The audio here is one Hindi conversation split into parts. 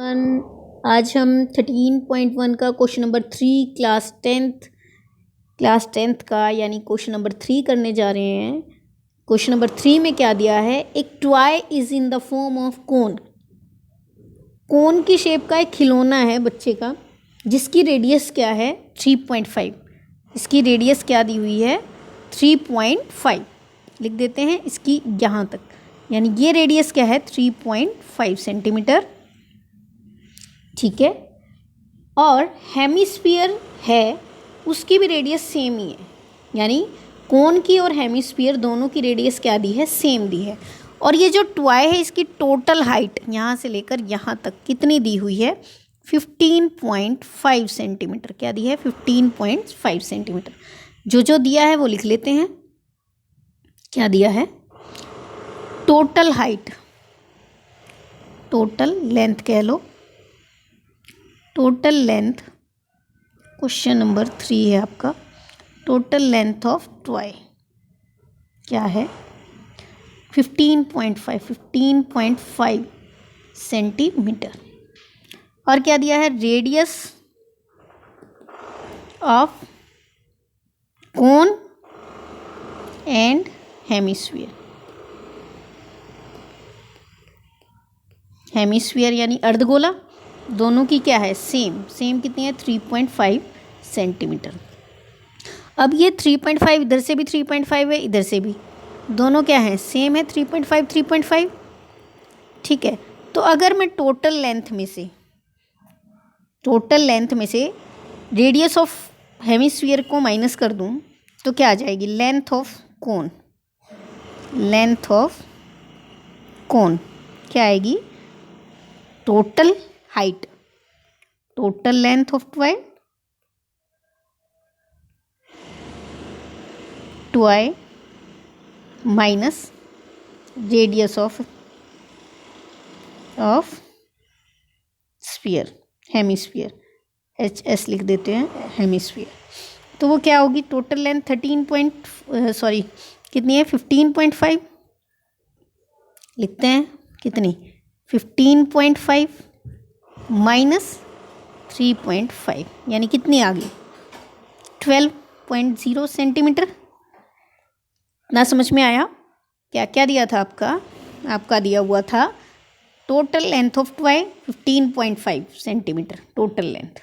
आज हम 13.1 का क्वेश्चन नंबर 3 क्लास टेंथ का यानी क्वेश्चन नंबर 3 करने जा रहे हैं। क्वेश्चन नंबर 3 में क्या दिया है, एक toy is in the form of cone. Cone की शेप का एक खिलौना है बच्चे का, जिसकी रेडियस क्या है 3.5। इसकी रेडियस क्या दी हुई है 3.5 लिख देते हैं इसकी यहाँ तक, यानी ये रेडियस क्या है 3.5 सेंटीमीटर, ठीक है। और हेमिस्फीयर है, उसकी भी रेडियस सेम ही है, यानी कोन की और हेमिस्फीयर दोनों की रेडियस क्या दी है, सेम दी है। और ये जो टॉय है इसकी टोटल हाइट यहाँ से लेकर यहाँ तक कितनी दी हुई है 15.5 सेंटीमीटर। क्या दी है 15.5 सेंटीमीटर। जो दिया है वो लिख लेते हैं। क्या दिया है, टोटल हाइट, टोटल लेंथ कह लो, टोटल लेंथ क्वेश्चन नंबर 3 है आपका। टोटल लेंथ ऑफ टॉय क्या है 15.5 सेंटीमीटर। और क्या दिया है, radius of cone and hemisphere. Hemisphere यानी अर्धगोला, दोनों की क्या है सेम कितनी है 3.5 सेंटीमीटर। अब ये 3.5 इधर से भी 3.5 है, इधर से भी, दोनों क्या है सेम है 3.5, ठीक है। तो अगर मैं टोटल लेंथ में से रेडियस ऑफ हेमिस्फीयर को माइनस कर दूं तो क्या आ जाएगी, लेंथ ऑफ कोन क्या आएगी, total height, total length of toy minus radius of sphere, hemisphere, HS लिख देते हैं हेमिस्फीयर। तो वो क्या होगी, टोटल लेंथ कितनी है 15.5 लिखते हैं, कितनी 15.5 माइनस 3.5 यानी कितनी आ गई 12.0 सेंटीमीटर। ना समझ में आया, क्या दिया था आपका दिया हुआ था total length of toy 15.5 centimetre total length,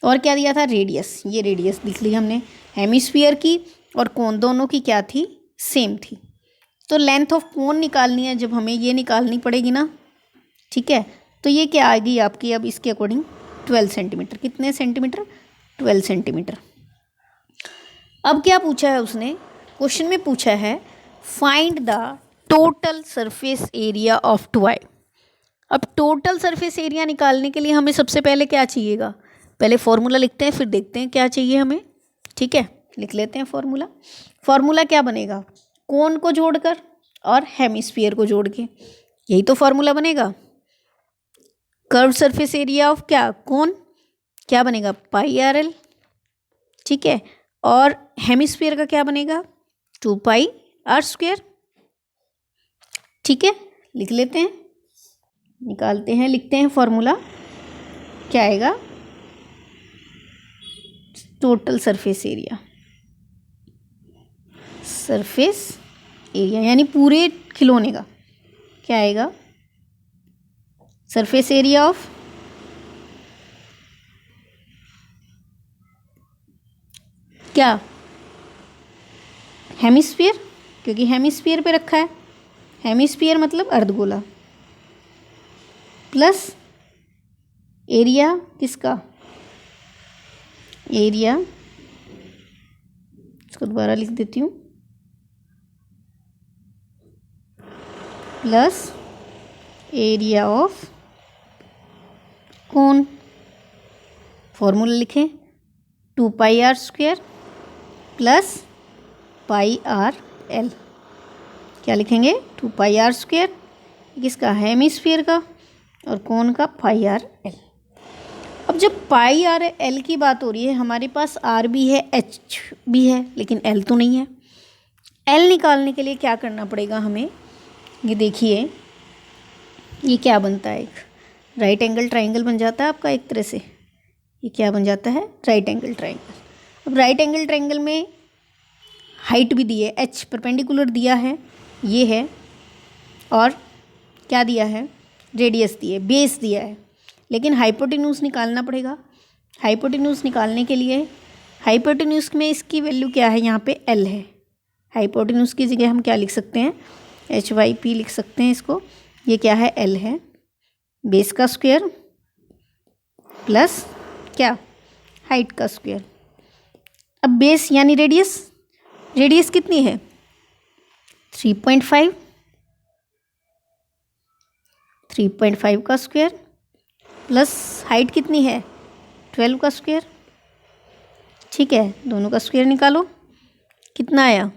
और क्या दिया था रेडियस, ये रेडियस लिख ली हमने हेमिस्फीयर की और कोन दोनों की क्या थी, सेम थी। तो लेंथ ऑफ कोन निकालनी है, जब हमें ये निकालनी पड़ेगी ना, ठीक है। तो ये क्या आएगी आपकी अब इसके अकॉर्डिंग 12 सेंटीमीटर। कितने सेंटीमीटर 12 सेंटीमीटर। अब क्या पूछा है उसने, क्वेश्चन में पूछा है find the total surface area of toy. अब टोटल सरफेस एरिया निकालने के लिए हमें सबसे पहले क्या चाहिएगा, पहले फॉर्मूला लिखते हैं फिर देखते हैं क्या चाहिए हमें, ठीक है। लिख लेते हैं फॉर्मूला क्या बनेगा, कोन को जोड़कर और हेमिस्फीयर को जोड़ के, यही तो फॉर्मूला बनेगा। कर्व सरफेस एरिया ऑफ क्या कोन क्या बनेगा πRL, ठीक है। और हेमिस्फीयर का क्या बनेगा 2πr², ठीक है। लिख लेते हैं, निकालते हैं, लिखते हैं फॉर्मूला। क्या आएगा, टोटल सरफेस एरिया यानी पूरे खिलौने का क्या आएगा, सरफेस एरिया ऑफ क्या हेमिस्फीयर, क्योंकि हेमिस्फीयर पे रखा है, हेमिस्फीयर मतलब अर्धगोला, प्लस एरिया किसका, एरिया, इसको दोबारा लिख देती हूँ, plus area of cone. Formula लिखें 2πr² प्लस πRL। क्या लिखेंगे 2πr², किसका हेमिस्फीयर का और कोन का πRL। अब जब πRL की बात हो रही है, हमारे पास R भी है H भी है लेकिन L तो नहीं है। L निकालने के लिए क्या करना पड़ेगा हमें, ये देखिए ये क्या बनता है, एक राइट एंगल ट्राइंगल बन जाता है आपका एक तरह से। ये क्या बन जाता है? Right angle triangle. अब राइट एंगल ट्राइंगल में हाइट भी दी है, एच परपेंडिकुलर दिया है, ये है, और क्या दिया है? रेडियस दी है, बेस दिया है, लेकिन हाइपोटेन्यूज निकालना पड़ेगा। हाइपोटेन्यूज निकालने के लिए हाइपोटेन्यूज में इसकी वैल्यू क्या है? यहाँ पे एल है। हाइपोटेन्यूज की जगह हम क्या लिख सकते हैं? एच वाई पी लिख सकते हैं इसको। ये क्या है? एल है, बेस का स्क्वायर प्लस क्या? हाइट का स्क्वायर। अब बेस यानी रेडियस, रेडियस कितनी है? 3.5, 3.5 का स्क्वायर प्लस हाइट कितनी है? 12 का स्क्वायर। ठीक है, दोनों का स्क्वायर निकालो, कितना आया?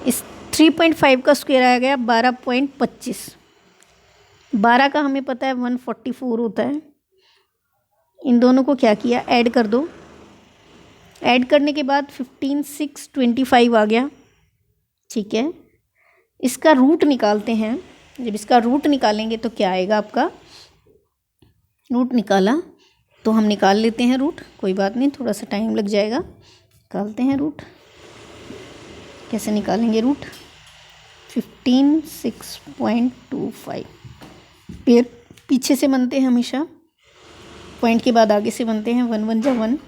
इस 3.5 का स्क्वायर आ गया 12.25। 12 का हमें पता है 144 होता है। इन दोनों को क्या किया? ऐड कर दो। ऐड करने के बाद 15,625 आ गया। ठीक है, इसका रूट निकालते हैं। जब इसका रूट निकालेंगे तो क्या आएगा आपका? रूट निकाला तो हम निकाल लेते हैं रूट, कोई बात नहीं, थोड़ा सा टाइम लग जाएगा। निकालते हैं रूट। कैसे निकालेंगे रूट? 15,625। फिर पीछे से बनते हैं हमेशा, पॉइंट के बाद आगे से बनते हैं। 1 1 जा 1,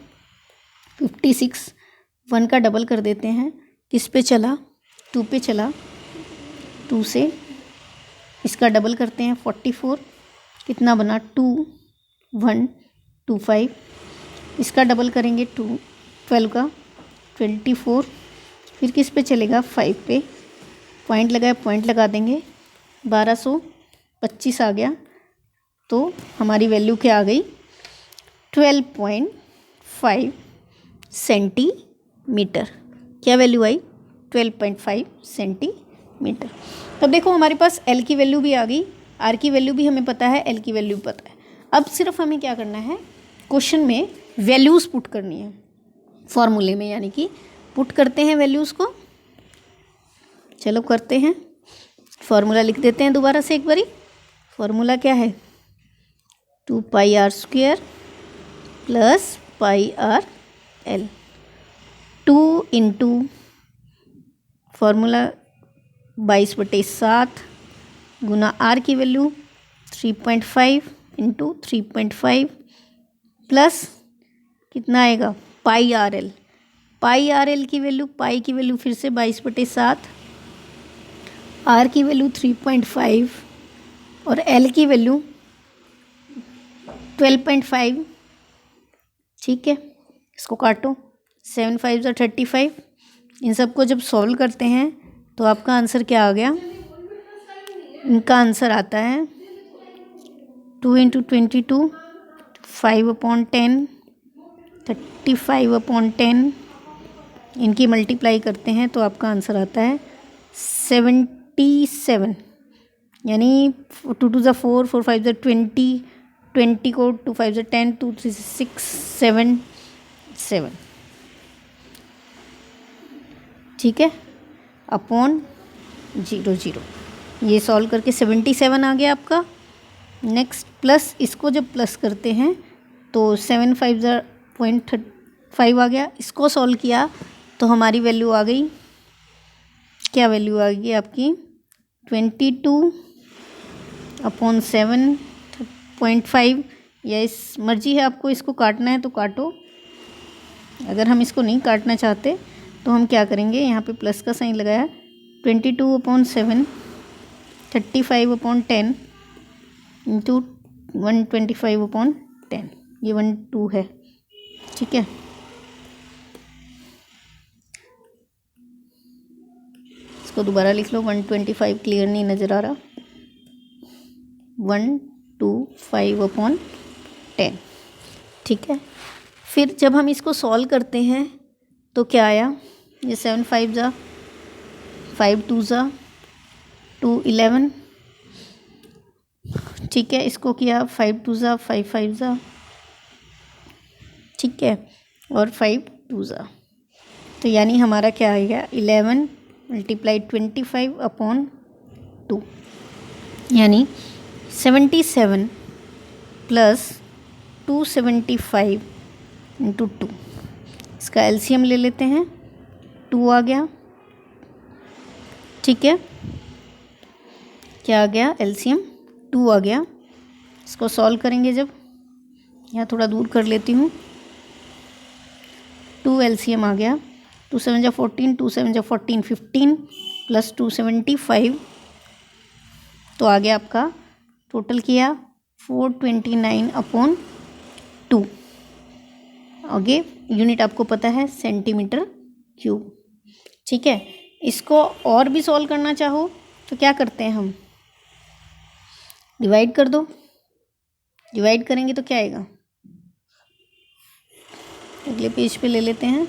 56। 1 का डबल कर देते हैं, किस पे चला? 2 पे चला। 2 से इसका डबल करते हैं 44, कितना बना? 2125। इसका डबल करेंगे 12 का 24। फिर किस पे चलेगा? 5 पे। पॉइंट लगाए, पॉइंट लगा देंगे, 1225 आ गया। तो हमारी वैल्यू क्या आ गई? 12.5 सेंटीमीटर। क्या वैल्यू आई? 12.5 सेंटीमीटर। तब देखो हमारे पास एल की वैल्यू भी आ गई, आर की वैल्यू भी हमें पता है, एल की वैल्यू भी पता है। अब सिर्फ हमें क्या करना है? क्वेश्चन में वैल्यूज़ पुट करनी है फॉर्मूले में, यानी कि पुट करते हैं वैल्यूज़ को। चलो करते हैं, फॉर्मूला लिख देते हैं दोबारा से एक बारी। फॉर्मूला क्या है? 2 pi are square plus pi R L. 2 into formula 22/7 गुना आर की वैल्यू 3.5 इंटू 3.5 प्लस कितना आएगा? Pi R L. Pi R L की वैल्यू, पाई की वैल्यू फिर से 22/7, आर की वैल्यू 3.5 और एल की वैल्यू 12.5। ठीक है, इसको काटो, 7 5 जा 35। इन सबको जब सॉल्व करते हैं तो आपका आंसर क्या आ गया? इनका आंसर आता है 2 इंटू 22, 5/10, 35/10। इनकी मल्टीप्लाई करते हैं तो आपका आंसर आता है 77। यानी 2 2 जा 4, 4 5 जा 20, 20 को 2 5 जा 10, 2 3 6 7 7। ठीक है, अपॉन 0 0। ये सॉल्व करके 77 आ गया आपका। नेक्स्ट प्लस, इसको जब प्लस करते हैं तो 7 5 जा 0.5 आ गया। इसको सॉल्व किया तो हमारी वैल्यू आ गई, क्या वैल्यू आ गई आपकी? 22/7.5। या इस मर्जी है आपको, इसको काटना है तो काटो, अगर हम इसको नहीं काटना चाहते तो हम क्या करेंगे? यहाँ पे प्लस का साइन लगाया। 22/7 35/10 इंटू 125/10, ये 1 2 है। ठीक है, इसको दोबारा लिख लो। 125 क्लियर नहीं नज़र आ रहा। 125/10। ठीक है, फिर जब हम इसको सॉल्व करते हैं तो क्या आया? ये 7 5 जा 5 2 जा 2 11। ठीक है, इसको किया 5 2 जा 5 5 जा, ठीक है, और 5 2 जा, तो यानी हमारा क्या आएगा? 11 × 25/2, यानी 77 प्लस 275 इंटू 2, इसका एलसीएम ले लेते हैं, 2 आ गया। ठीक है, क्या आ गया, एलसीएम 2 आ गया। इसको सॉल्व करेंगे जब, यहाँ थोड़ा दूर कर लेती हूँ, 2 एलसीएम आ गया, 2 7 जा 14, 2 7 जा 14 15 प्लस 275, तो आ गया आपका, टोटल किया 429/2। आगे यूनिट आपको पता है सेंटीमीटर क्यूब। ठीक है, इसको और भी सॉल्व करना चाहो तो क्या करते हैं हम, डिवाइड कर दो। डिवाइड करेंगे तो क्या आएगा, अगले पेज पे ले लेते हैं।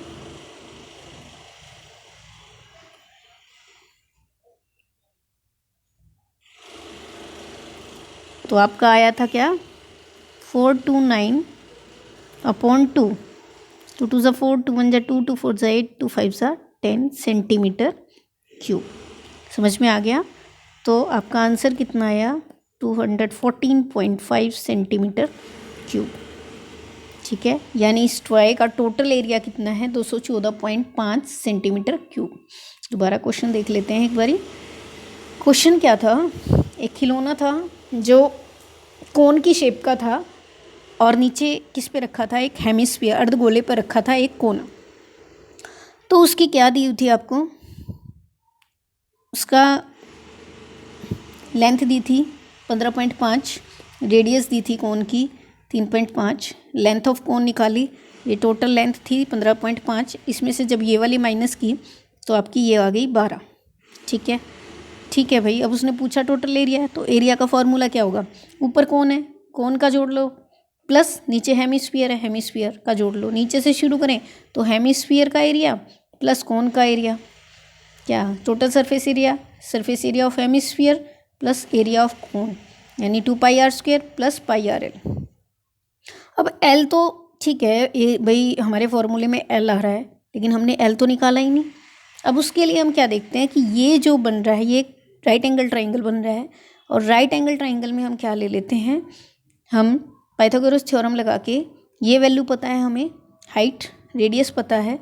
तो आपका आया था क्या, 429/2। 2 2 ज़ा 4, 2 1 ज़ा 2, 2 4 ज़ा 8, 2 5 ज़ा 10 सेंटीमीटर क्यूब। समझ में आ गया। तो आपका आंसर कितना आया, 214.5 सेंटीमीटर क्यूब। ठीक है, यानी इस टॉय का टोटल एरिया कितना है, 214.5 सेंटीमीटर क्यूब। दोबारा क्वेश्चन देख लेते हैं एक बारी। क्वेश्चन क्या था, एक खिलौना था जो कोन की शेप का था और नीचे किस पे रखा था, एक हेमिस्फीयर अर्धगोले पर रखा था एक कोना। तो उसकी क्या दी हुई थी आपको, उसका लेंथ दी थी 15.5, रेडियस दी थी कोन की 3.5, लेंथ ऑफ कोन निकाली, ये टोटल लेंथ थी 15.5, इसमें से जब ये वाली माइनस की तो आपकी ये आ गई 12। ठीक है, ठीक है भाई। अब उसने पूछा टोटल एरिया, तो एरिया का फॉर्मूला क्या होगा, ऊपर कौन है, कौन का जोड़ लो, प्लस नीचे हेमिस्फीयर है, हेमिस्फीयर का जोड़ लो। नीचे से शुरू करें तो हेमिस्फीयर का एरिया प्लस कौन का एरिया, क्या total surface area of hemisphere plus area of cone, यानी 2πr² प्लस πrl। अब एल तो ठीक है, ये भाई हमारे फॉर्मूले में एल आ रहा है, लेकिन हमने एल तो निकाला ही नहीं। अब उसके लिए हम क्या देखते हैं कि ये जो बन रहा है, ये राइट एंगल ट्राइंगल बन रहा है, और राइट एंगल ट्राइंगल में हम क्या ले लेते हैं, हम पाइथागोरस थ्योरम लगा के, ये वैल्यू पता है हमें, हाइट रेडियस पता है,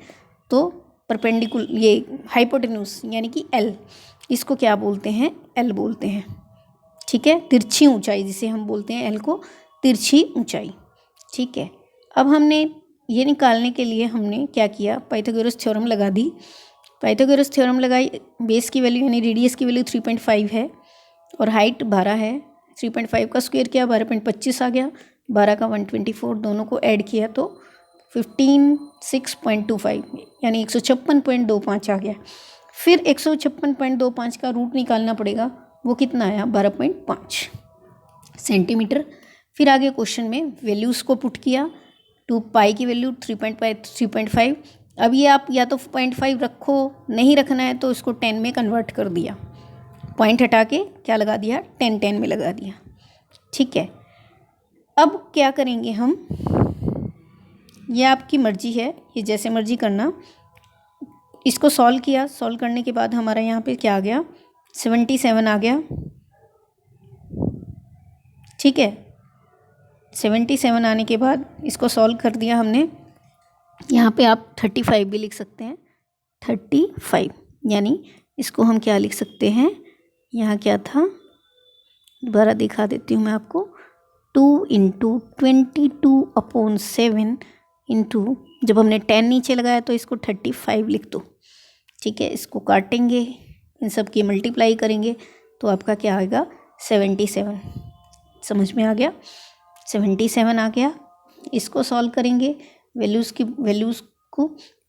तो परपेंडिकुलर ये हाइपोटेन्यूस यानी कि एल, इसको क्या बोलते हैं, एल बोलते हैं। ठीक है, तिरछी ऊंचाई जिसे हम बोलते हैं, एल को तिरछी ऊंचाई। ठीक है, अब हमने ये निकालने के लिए हमने क्या किया, पाइथागोरस थ्योरम लगा दी। पाइथागोरस थ्योरम लगाई, बेस की वैल्यू यानी रेडियस की वैल्यू 3.5 है और हाइट 12 है, 3.5 का स्क्वायर किया 12.25 आ गया, 12 का 124, दोनों को ऐड किया तो 156.25 यानी 156.25 आ गया। फिर 156.25 का रूट निकालना पड़ेगा, वो कितना आया, 12.5 सेंटीमीटर। फिर आगे क्वेश्चन में वैल्यूज़ को पुट किया, 2 पाई की वैल्यू 3.5। अब ये आप या तो 0.5 रखो, नहीं रखना है तो इसको 10 में कन्वर्ट कर दिया, पॉइंट हटा के क्या लगा दिया, 10 में लगा दिया। ठीक है, अब क्या करेंगे हम, ये आपकी मर्जी है, ये जैसे मर्जी करना। इसको सॉल्व किया, सॉल्व करने के बाद हमारा यहाँ पे क्या आ गया, 77 आ गया। ठीक है, 77 आने के बाद इसको सॉल्व कर दिया हमने। यहाँ पे आप 35 भी लिख सकते हैं, 35, यानी इसको हम क्या लिख सकते हैं, यहाँ क्या था, दोबारा दिखा देती हूँ मैं आपको, 2 × 22/7 इंटू, जब हमने 10 नीचे लगाया तो इसको 35 लिख दो। ठीक है, इसको काटेंगे, इन सब की मल्टीप्लाई करेंगे तो आपका क्या आएगा, 77। समझ में आ गया, 77 आ गया। इसको सॉल्व करेंगे वैल्यूज़ को,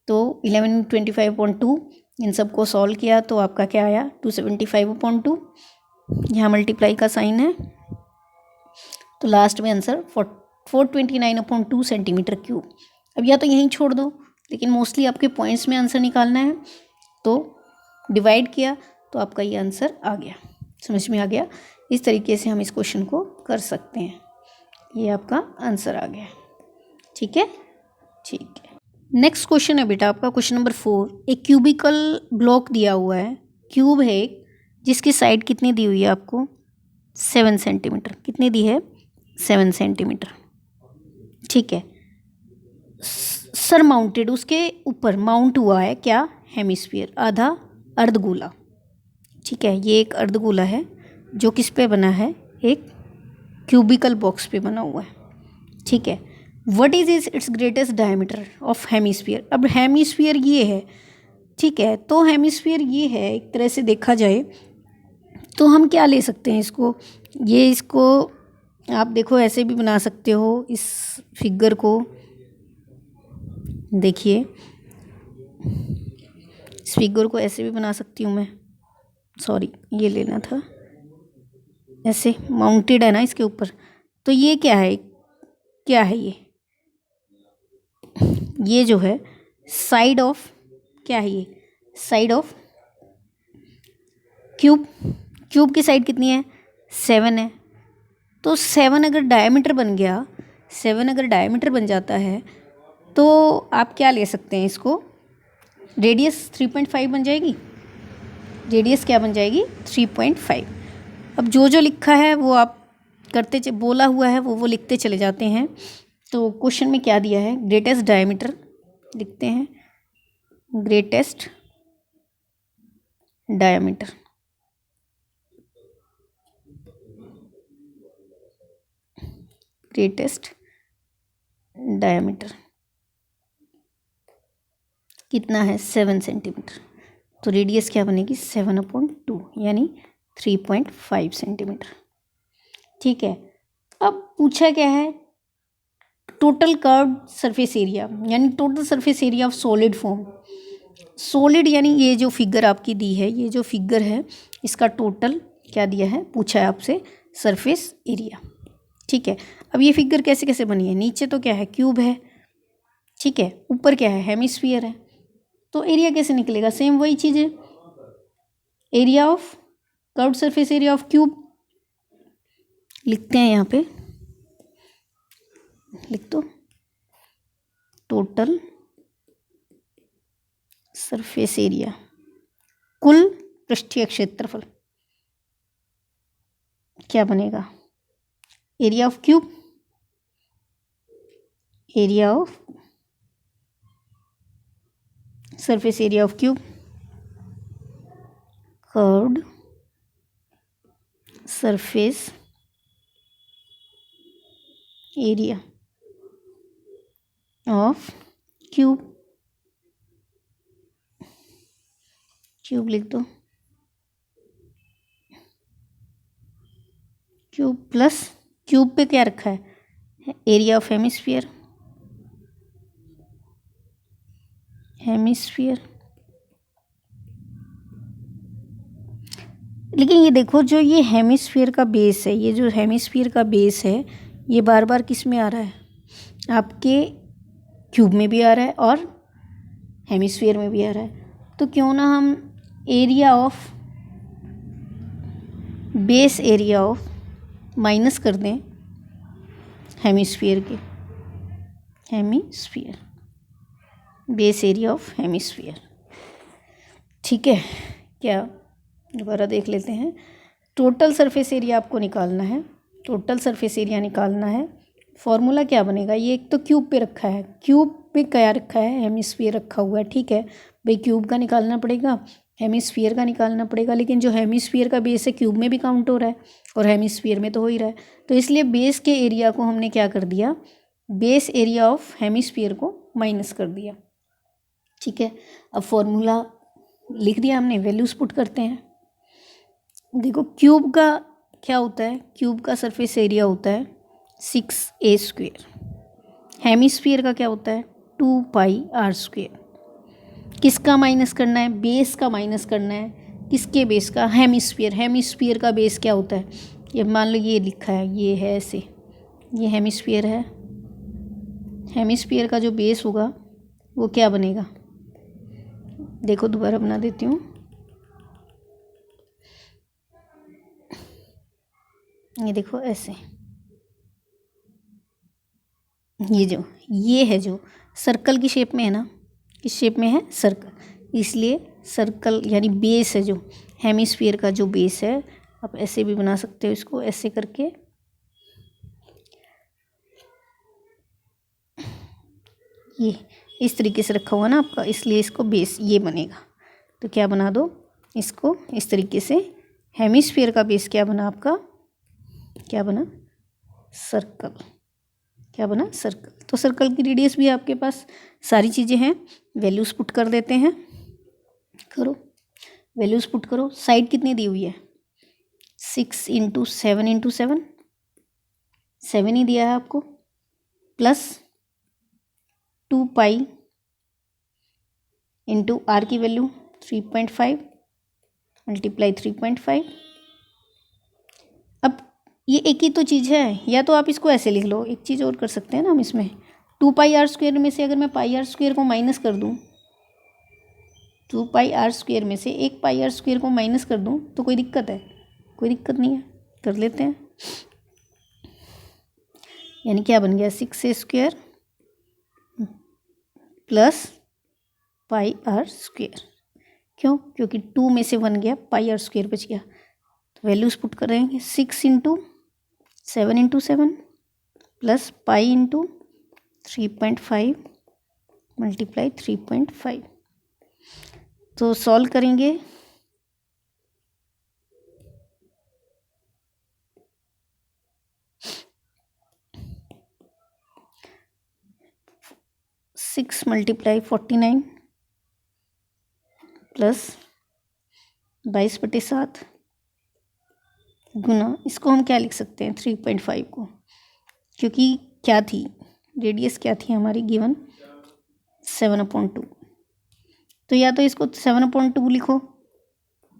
तो 11 × 25/2, इन सब को सॉल्व किया तो आपका क्या आया, 275/2, यहाँ मल्टीप्लाई का साइन है, तो लास्ट में आंसर 429/2 सेंटीमीटर क्यूब। अब या तो यहीं छोड़ दो, लेकिन मोस्टली आपके पॉइंट्स में आंसर निकालना है, तो डिवाइड किया तो आपका ये आंसर आ गया। समझ में आ गया, इस तरीके से हम इस क्वेश्चन को कर सकते हैं। ये आपका आंसर आ गया। ठीक है, ठीक है। नेक्स्ट क्वेश्चन है बेटा आपका क्वेश्चन नंबर 4। एक क्यूबिकल ब्लॉक दिया हुआ है, क्यूब है एक, जिसकी साइड कितनी दी हुई है आपको, 7 सेंटीमीटर। कितनी दी है? 7 सेंटीमीटर। ठीक है। सर माउंटेड, उसके ऊपर माउंट हुआ है क्या? हेमिस्फीयर, आधा अर्धगोला। ठीक है, ये एक अर्धगोला है जो किस पे बना है? एक क्यूबिकल बॉक्स पे बना हुआ है। ठीक है। What is it's greatest diameter of hemisphere? अब हेमिस्फीयर ये है, ठीक है, तो हेमिस्फीयर ये है, एक तरह से देखा जाए तो हम क्या ले सकते हैं इसको, ये इसको आप देखो ऐसे भी बना सकते हो, इस फिगर को देखिए, इस फिगर को ऐसे भी बना सकती हूँ मैं, सॉरी ये लेना था, ऐसे माउंटेड है ना इसके ऊपर, तो ये क्या है, क्या है ये जो है साइड ऑफ, क्या है ये? Side of cube. क्यूब की साइड कितनी है? 7 है। तो 7 अगर डायमीटर बन गया, 7 अगर डायमीटर बन जाता है तो आप क्या ले सकते हैं इसको, रेडियस 3.5 बन जाएगी। रेडियस क्या बन जाएगी? 3.5। अब जो जो लिखा है वो आप करते बोला हुआ है वो लिखते चले जाते हैं। तो क्वेश्चन में क्या दिया है? ग्रेटेस्ट डायमीटर लिखते हैं, ग्रेटेस्ट डायमीटर। ग्रेटेस्ट डायमीटर कितना है? 7 सेंटीमीटर। तो रेडियस क्या बनेगी? 7/2 यानी 3.5 सेंटीमीटर। ठीक है। अब पूछा क्या है? टोटल कर्व्ड सरफेस एरिया, यानी total surface area of solid form. Solid यानी ये जो फिगर आपकी दी है, ये जो फिगर है इसका टोटल क्या दिया है, पूछा है आपसे, सरफेस एरिया। ठीक है। अब ये फिगर कैसे कैसे बनी है? नीचे तो क्या है? क्यूब है। ठीक है। ऊपर क्या है? हेमिस्फीयर है। तो एरिया कैसे निकलेगा? सेम वही चीज़ है, area of curved surface area of cube. लिखते हैं यहाँ पे, लिख दो, टोटल सरफेस एरिया, कुल पृष्ठीय क्षेत्रफल क्या बनेगा? Area of cube, area of surface area of cube, curved surface area of cube. Cube लिख दो, क्यूब प्लस क्यूब पे क्या रखा है? Area of hemisphere, hemisphere. लेकिन ये देखो, जो ये हेमिस्फीयर का बेस है, ये जो हेमिस्फीयर का बेस है ये बार बार किस में आ रहा है? आपके क्यूब में भी आ रहा है और हेमिस्फीयर में भी आ रहा है। तो क्यों ना हम area of, base area of minus कर दें हेमिस्फीयर के, hemisphere, base area of hemisphere. ठीक है। क्या, दोबारा देख लेते हैं। टोटल सरफेस एरिया आपको निकालना है, टोटल सरफेस एरिया निकालना है। फॉर्मूला क्या बनेगा? ये एक तो क्यूब पे रखा है, क्यूब पे क्या रखा है? हेमिस्फीयर रखा हुआ है। ठीक है भाई, क्यूब का निकालना पड़ेगा, हेमिस्फीयर का निकालना पड़ेगा, लेकिन जो हेमिस्फीयर का बेस है क्यूब में भी काउंट हो रहा है और हेमिस्फीयर में तो हो ही रहा है। तो इसलिए बेस के एरिया को हमने क्या कर दिया? बेस एरिया ऑफ हेमिस्फीयर को माइनस कर दिया। ठीक है। अब फॉर्मूला लिख दिया हमने, वैल्यूज पुट करते हैं। देखो क्यूब का क्या होता है? क्यूब का सरफेस एरिया होता है 6a²। हेमिस्फीयर का क्या होता है? 2πr²। किसका माइनस करना है? बेस का माइनस करना है। किसके बेस का? हेमिस्फीयर। हेमिस्फीयर का बेस क्या होता है? ये मान लो ये लिखा है, ये है ऐसे, ये हेमिस्फीयर है। हेमिस्फीयर का जो बेस होगा वो क्या बनेगा? देखो दोबारा बना देती हूँ, ये देखो ऐसे, ये है जो सर्कल की शेप में है ना, किस शेप में है? सर्कल। इसलिए सर्कल यानी बेस है, जो हेमिस्फीयर का जो बेस है आप ऐसे भी बना सकते हो इसको, ऐसे करके ये इस तरीके से रखा हुआ ना आपका, इसलिए इसको बेस ये बनेगा। तो क्या बना दो इसको इस तरीके से। हेमिस्फीयर का बेस क्या बना आपका, क्या बना, सर्कल। क्या बना, सर्कल। तो सर्कल की रेडियस भी आपके पास सारी चीज़ें हैं, वैल्यूज़ पुट कर देते हैं। करो वैल्यूज़ पुट करो। साइड कितनी दी हुई है, 6 × 7 × 7, 7 ही दिया है आपको, प्लस 2 पाई इंटू आर की वैल्यू 3.5 मल्टीप्लाई 3.5। अब ये एक ही तो चीज़ है, या तो आप इसको ऐसे लिख लो, एक चीज़ और कर सकते हैं ना हम इसमें, 2 पाई आर स्क्वेयर में से अगर मैं पाई आर स्क्वेयर को माइनस कर दूँ, 2 पाई आर स्क्वेयर में से 1 पाई आर स्क्वेयर को माइनस कर दूँ तो कोई दिक्कत है, कोई दिक्कत नहीं है, कर लेते हैं। यानी क्या बन गया, 6a square plus pi r square. क्यों, क्योंकि 2 में से 1 गया, पाई आर स्क्वेयर बच गया। तो वैल्यूज़ पुट करेंगे, 6 × 7 × 7 प्लस पाई इंटू 3.5 मल्टीप्लाई 3.5। तो सॉल्व करेंगे, सिक्स मल्टीप्लाई 49 प्लस 22/7 गुना, इसको हम क्या लिख सकते हैं 3.5 को, क्योंकि क्या थी रेडियस, क्या थी हमारी गिवन 7/2। तो या तो इसको 7/2 लिखो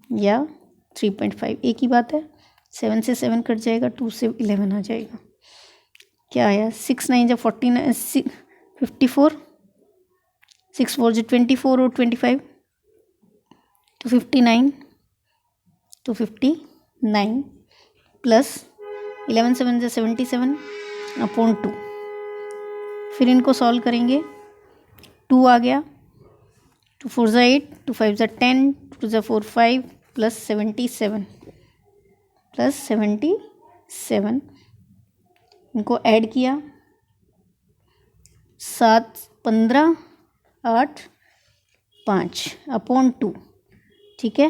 या 3.5, एक ही बात है। 7 से 7 कट जाएगा, 2 से 11 आ जाएगा। क्या आया, 6 9 × 49 54, 6 4 × 24 और 25 तो 59, तो 59 प्लस 11 7 × 77/2। फिर इनको सॉल्व करेंगे, 2 आ गया, 2 4 × 8, 2 5 × 10, 2 × 4 5 प्लस 77 प्लस 77। इनको ऐड किया, 7 15 8 5/2, ठीक है,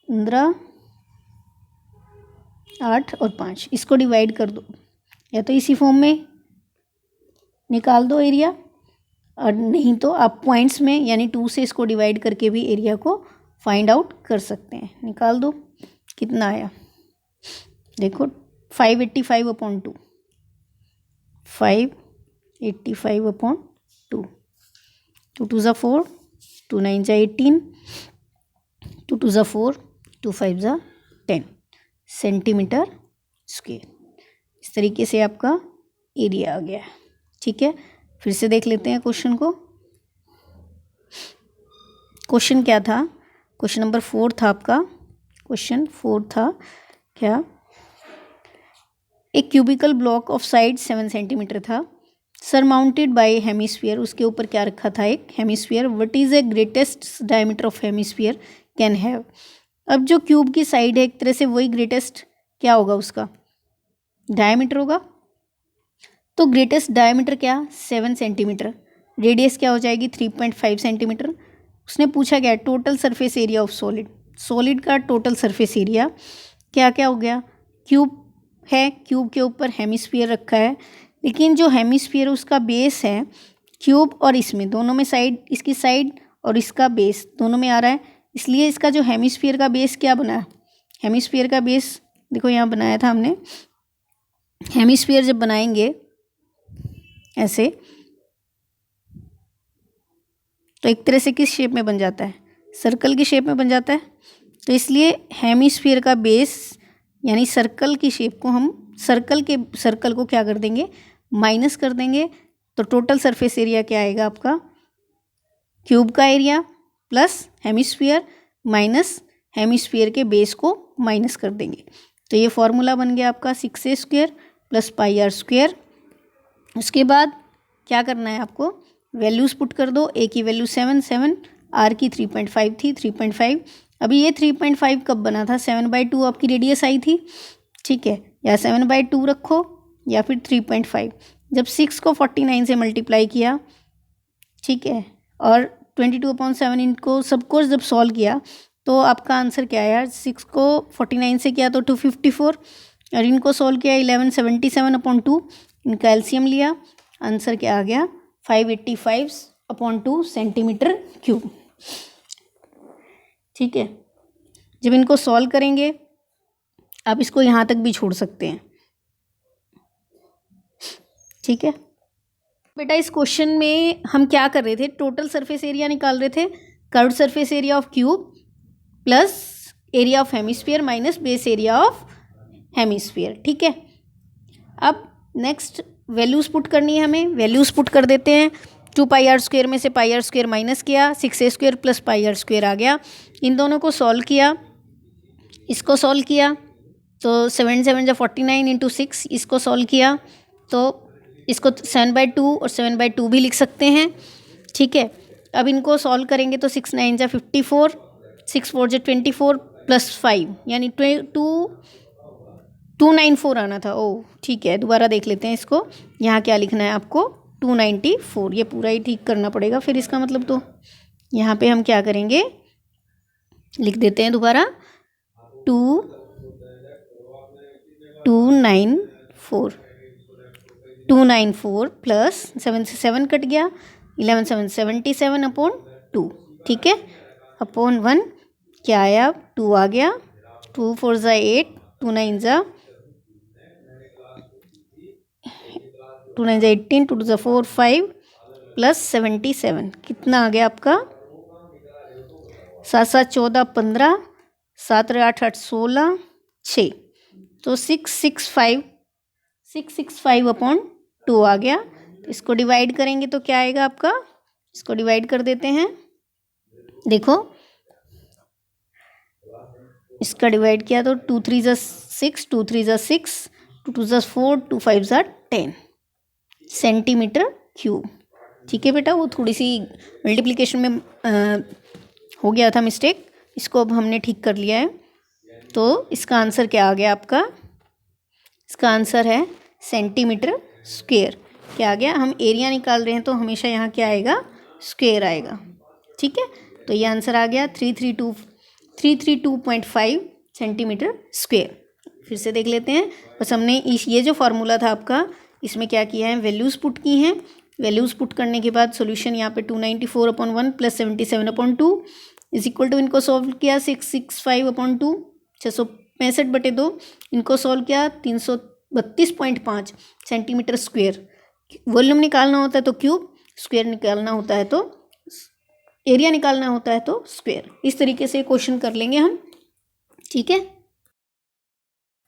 15 8 और 5। इसको डिवाइड कर दो, या तो इसी फॉर्म में निकाल दो एरिया, और नहीं तो आप पॉइंट्स में यानी 2 से इसको डिवाइड करके भी एरिया को फाइंड आउट कर सकते हैं। निकाल दो, कितना आया देखो, 585/2, 585/2, 2 2 ज़ा 4, 2 9 ज़ा 18, 2 2 ज़ा 4, 2 5 ज़ा 10 सेंटीमीटर स्क्वायर। इस तरीके से आपका एरिया आ गया है, ठीक है। फिर से देख लेते हैं क्वेश्चन को। क्वेश्चन क्या था, क्वेश्चन नंबर 4 था आपका। क्वेश्चन 4 था क्या, एक cubical block of side 7 centimetre था, सरमाउंटेड बाय हेमिस्फीयर। उसके ऊपर क्या रखा था, एक hemisphere. What is a greatest diameter of hemisphere can have. अब जो क्यूब की साइड है एक तरह से वही ग्रेटेस्ट क्या होगा, उसका डायमीटर होगा। तो ग्रेटेस्ट डायमीटर क्या, 7 सेंटीमीटर। रेडियस क्या हो जाएगी 3.5 सेंटीमीटर। उसने पूछा क्या, total surface area of solid. Solid का टोटल सरफेस एरिया क्या क्या हो गया, क्यूब है, क्यूब के ऊपर हेमिस्फीयर रखा है, लेकिन जो हेमिस्फीयर उसका बेस है क्यूब और इसमें दोनों में साइड, इसकी साइड और इसका बेस दोनों में आ रहा है, इसलिए इसका जो हेमिस्फीयर का बेस क्या बना है, हेमिस्फीयर का बेस देखो यहाँ बनाया था हमने। हेमिस्फीयर जब बनाएंगे ऐसे तो एक तरह से किस शेप में बन जाता है, सर्कल की शेप में बन जाता है। तो इसलिए हेमिस्फीयर का बेस यानी सर्कल की शेप को हम सर्कल को क्या कर देंगे, माइनस कर देंगे। तो टोटल सरफेस एरिया क्या आएगा आपका, क्यूब का area plus hemisphere minus hemisphere के बेस को माइनस कर देंगे। तो ये फॉर्मूला बन गया आपका 6a square plus pi are square. उसके बाद क्या करना है आपको, वैल्यूज़ पुट कर दो। ए की वैल्यू 7 7, आर की 3.5 थी, 3.5 अभी ये 3.5 कब बना था, 7/2 आपकी रेडियस आई थी, ठीक है, या 7/2 रखो या फिर 3.5। जब 6 को 49 से मल्टीप्लाई किया, ठीक है, और 22/7 इनको सबको जब सॉल्व किया तो आपका आंसर क्या है यार, 6 को 49 से किया तो 254, और इनको सॉल्व किया 1177/2, इनका एलसीएम लिया, आंसर क्या आ गया 585/2 सेंटीमीटर क्यूब। ठीक है, जब इनको सॉल्व करेंगे आप इसको यहाँ तक भी छोड़ सकते हैं। ठीक है बेटा, इस क्वेश्चन में हम क्या कर रहे थे, टोटल सरफेस एरिया निकाल रहे थे, curved surface area of cube plus area of hemisphere minus base area of hemisphere. ठीक है, अब नेक्स्ट वैल्यूज़ पुट करनी है हमें, वैल्यूज़ पुट कर देते हैं। 2πr² में से πr² माइनस किया, 6a² प्लस πr² आ गया, इन दोनों को सॉल्व किया, इसको सॉल्व किया तो 7 7 जा 49 इंटू 6, इसको सॉल्व किया तो इसको 7/2 और 7/2 भी लिख सकते हैं। ठीक है, अब इनको सॉल्व करेंगे तो 6 9 जा 54, 6 4 जा 24 प्लस 5 यानी 294 आना था। ओ ठीक है, दोबारा देख लेते हैं इसको, यहाँ क्या लिखना है आपको 294, ये पूरा ही ठीक करना पड़ेगा फिर इसका मतलब। तो यहाँ पे हम क्या करेंगे, लिख देते हैं दोबारा 294 प्लस 7 से 7 कट गया, 11 7 77/2। ठीक है, अपॉन 1 क्या आया, 2 आ गया, 2 4 जा 8, 2 9 जा 18, 2 2 जा 4 5 प्लस 77 कितना आ गया आपका 7 7 14 15, 7 8 8 16 6, तो 665/2 आ गया। तो इसको डिवाइड करेंगे तो क्या आएगा आपका, इसको डिवाइड कर देते हैं, देखो इसका डिवाइड किया तो 2 3 जा 6, 2 3 जा 6, 2 2 जा 4, 2 5 जा 10 सेंटीमीटर क्यूब। ठीक है बेटा, वो थोड़ी सी मल्टीप्लिकेशन में हो गया था मिस्टेक, इसको अब हमने ठीक कर लिया है। तो इसका आंसर क्या आ गया आपका, इसका आंसर है सेंटीमीटर स्क्वायर। क्या आ गया, हम एरिया निकाल रहे हैं तो हमेशा यहाँ क्या आएगा, स्क्वायर आएगा। ठीक है, तो ये आंसर आ गया 332.5 सेंटीमीटर स्क्वायर। फिर से देख लेते हैं, बस हमने ये जो फार्मूला था आपका, इसमें क्या किया है, वैल्यूज़ पुट की हैं, वैल्यूज़ पुट करने के बाद सॉल्यूशन यहाँ पे 294/1 प्लस 77/2 इज इक्वल टू, इनको सॉल्व किया 665/2, 665/2, इनको सॉल्व किया 332.5 सेंटीमीटर स्क्वायर। वॉल्यूम निकालना होता है तो क्यूब, स्क्वायर निकालना होता है तो एरिया निकालना होता है तो स्क्वायर। इस तरीके से क्वेश्चन कर लेंगे हम। ठीक है।